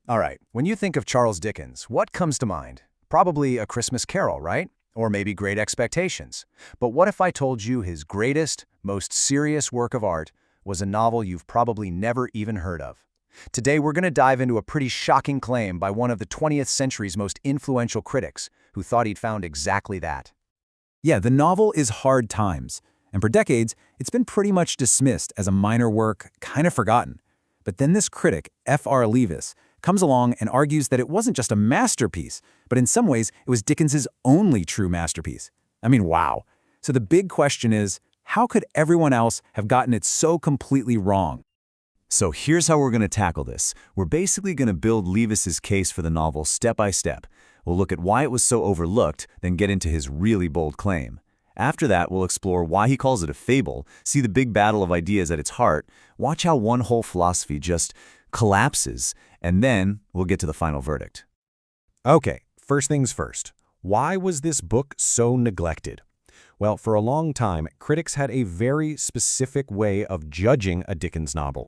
All right, when you think of Charles Dickens, what comes to mind? Probably A Christmas Carol, right? Or maybe Great Expectations. But what if I told you his greatest, most serious work of art was a novel you've probably never even heard of? Today we're going to dive into a pretty shocking claim by one of the 20th century's most influential critics, who thought he'd found exactly that. Yeah, the novel is Hard Times, and for decades, it's been pretty much dismissed as a minor work, kind of forgotten. But then this critic, F.R. Leavis, comes along and argues that it wasn't just a masterpiece, but in some ways, it was Dickens's only true masterpiece. I mean, wow. So the big question is, how could everyone else have gotten it so completely wrong? So here's how we're going to tackle this. We're basically going to build Leavis's case for the novel step by step. We'll look at why it was so overlooked, then get into his really bold claim. After that, we'll explore why he calls it a fable, see the big battle of ideas at its heart, watch how one whole philosophy just collapses, and then we'll get to the final verdict. Okay, first things first. Why was this book so neglected? Well, for a long time, critics had a very specific way of judging a Dickens novel.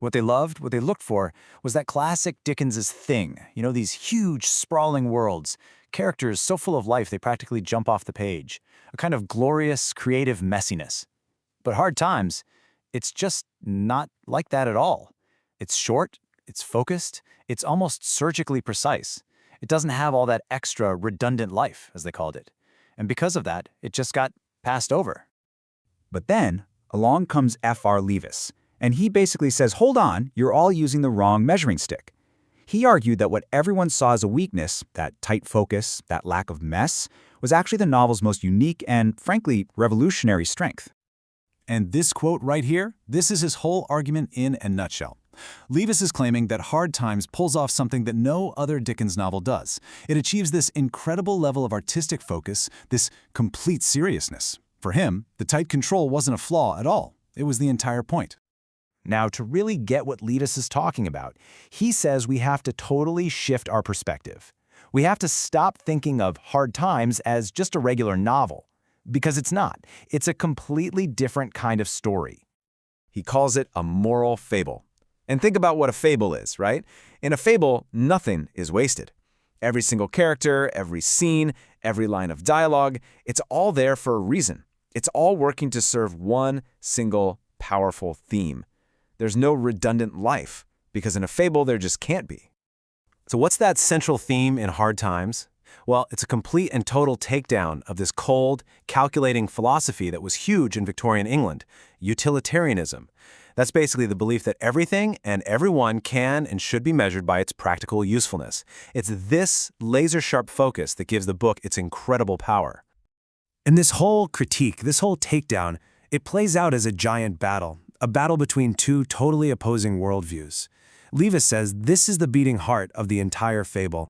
What they loved, what they looked for, was that classic Dickens's thing. You know, these huge, sprawling worlds, characters so full of life they practically jump off the page, a kind of glorious, creative messiness. But Hard Times, it's just not like that at all. It's short, it's focused, it's almost surgically precise. It doesn't have all that extra redundant life, as they called it. And because of that, it just got passed over. But then, along comes F.R. Leavis, and he basically says, hold on, you're all using the wrong measuring stick. He argued that what everyone saw as a weakness, that tight focus, that lack of mess, was actually the novel's most unique and, frankly, revolutionary strength. And this quote right here, this is his whole argument in a nutshell. Leavis is claiming that Hard Times pulls off something that no other Dickens novel does. It achieves this incredible level of artistic focus, this complete seriousness. For him, the tight control wasn't a flaw at all. It was the entire point. Now, to really get what Leavis is talking about, he says we have to totally shift our perspective. We have to stop thinking of Hard Times as just a regular novel, because it's not. It's a completely different kind of story. He calls it a moral fable. And think about what a fable is, right? In a fable, nothing is wasted. Every single character, every scene, every line of dialogue, it's all there for a reason. It's all working to serve one single powerful theme. There's no redundant life, because in a fable there just can't be. So what's that central theme in Hard Times? Well, it's a complete and total takedown of this cold, calculating philosophy that was huge in Victorian England, utilitarianism. That's basically the belief that everything and everyone can and should be measured by its practical usefulness. It's this laser-sharp focus that gives the book its incredible power. And this whole critique, this whole takedown, it plays out as a giant battle, a battle between two totally opposing worldviews. Leavis says this is the beating heart of the entire fable.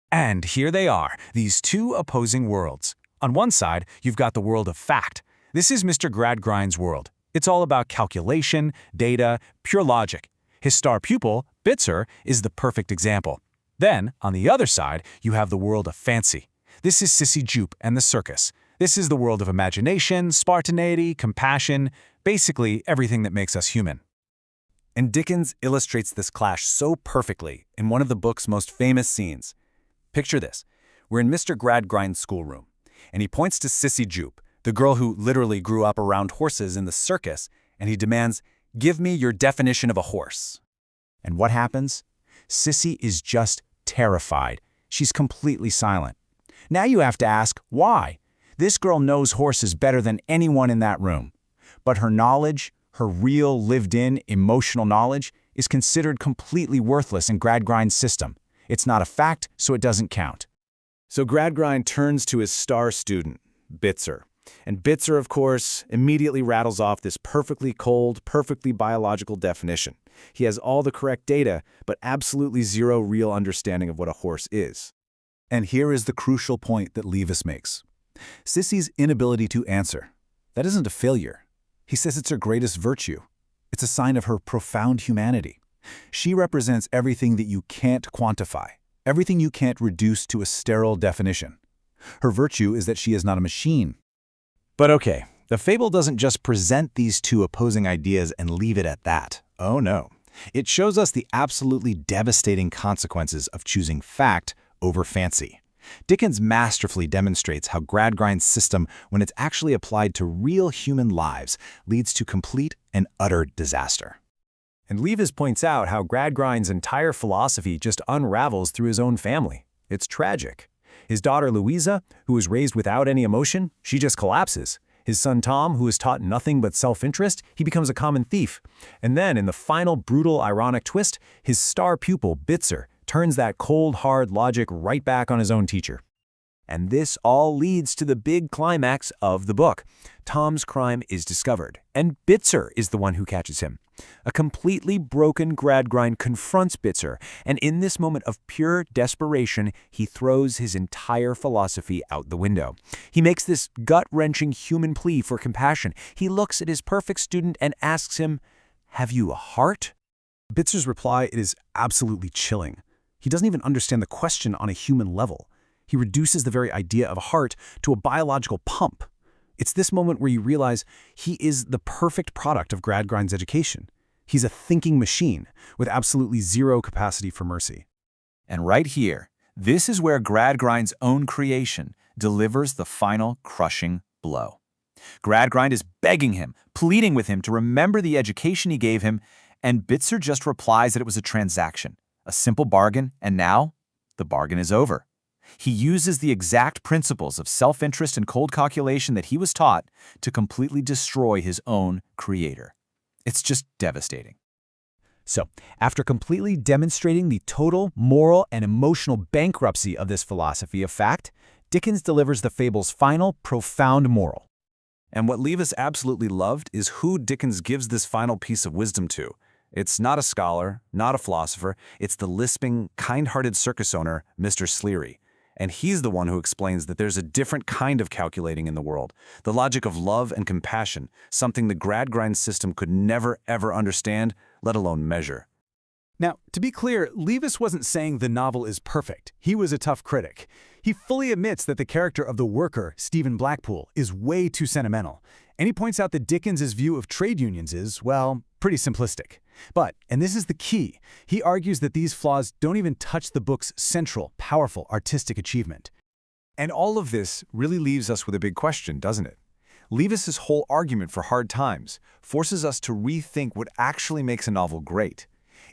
And here they are, these two opposing worlds. On one side, you've got the world of fact. This is Mr. Gradgrind's world. It's all about calculation, data, pure logic. His star pupil, Bitzer, is the perfect example. Then, on the other side, you have the world of fancy. This is Sissy Jupe and the circus. This is the world of imagination, spontaneity, compassion, basically everything that makes us human. And Dickens illustrates this clash so perfectly in one of the book's most famous scenes. Picture this. We're in Mr. Gradgrind's schoolroom, and he points to Sissy Jupe, the girl who literally grew up around horses in the circus, and he demands, "Give me your definition of a horse." And what happens? Sissy is just terrified. She's completely silent. Now you have to ask, why? This girl knows horses better than anyone in that room. But her knowledge, her real, lived-in, emotional knowledge, is considered completely worthless in Gradgrind's system. It's not a fact, so it doesn't count. So Gradgrind turns to his star student, Bitzer. And Bitzer, of course, immediately rattles off this perfectly cold, perfectly biological definition. He has all the correct data, but absolutely zero real understanding of what a horse is. And here is the crucial point that Leavis makes. Sissy's inability to answer. That isn't a failure. He says it's her greatest virtue. It's a sign of her profound humanity. She represents everything that you can't quantify, everything you can't reduce to a sterile definition. Her virtue is that she is not a machine. But okay, the fable doesn't just present these two opposing ideas and leave it at that. Oh no. It shows us the absolutely devastating consequences of choosing fact over fancy. Dickens masterfully demonstrates how Gradgrind's system, when it's actually applied to real human lives, leads to complete and utter disaster. And Leavis points out how Gradgrind's entire philosophy just unravels through his own family. It's tragic. His daughter Louisa, who was raised without any emotion, she just collapses. His son Tom, who is taught nothing but self-interest, he becomes a common thief. And then, in the final brutal, ironic twist, his star pupil, Bitzer, turns that cold, hard logic right back on his own teacher. And this all leads to the big climax of the book. Tom's crime is discovered, and Bitzer is the one who catches him. A completely broken Gradgrind confronts Bitzer, and in this moment of pure desperation, he throws his entire philosophy out the window. He makes this gut-wrenching human plea for compassion. He looks at his perfect student and asks him, "Have you a heart?" Bitzer's reply is absolutely chilling. He doesn't even understand the question on a human level. He reduces the very idea of a heart to a biological pump. It's this moment where you realize he is the perfect product of Gradgrind's education. He's a thinking machine with absolutely zero capacity for mercy. And right here, this is where Gradgrind's own creation delivers the final crushing blow. Gradgrind is begging him, pleading with him to remember the education he gave him, and Bitzer just replies that it was a transaction, a simple bargain, and now the bargain is over. He uses the exact principles of self-interest and cold calculation that he was taught to completely destroy his own creator. It's just devastating. So, after completely demonstrating the total moral and emotional bankruptcy of this philosophy of fact, Dickens delivers the fable's final, profound moral. And what Leavis absolutely loved is who Dickens gives this final piece of wisdom to. It's not a scholar, not a philosopher, it's the lisping, kind-hearted circus owner, Mr. Sleary. And he's the one who explains that there's a different kind of calculating in the world, the logic of love and compassion, something the Gradgrind system could never, ever understand, let alone measure. Now, to be clear, Leavis wasn't saying the novel is perfect. He was a tough critic. He fully admits that the character of the worker, Stephen Blackpool, is way too sentimental. And he points out that Dickens's view of trade unions is, well, pretty simplistic. But, and this is the key, he argues that these flaws don't even touch the book's central, powerful artistic achievement. And all of this really leaves us with a big question, doesn't it? Leavis's whole argument for Hard Times forces us to rethink what actually makes a novel great.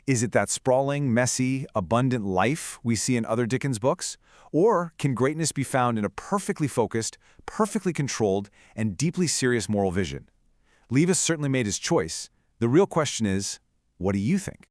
Is it that sprawling, messy, abundant life we see in other Dickens books? Or can greatness be found in a perfectly focused, perfectly controlled, and deeply serious moral vision? Leavis certainly made his choice. The real question is, what do you think?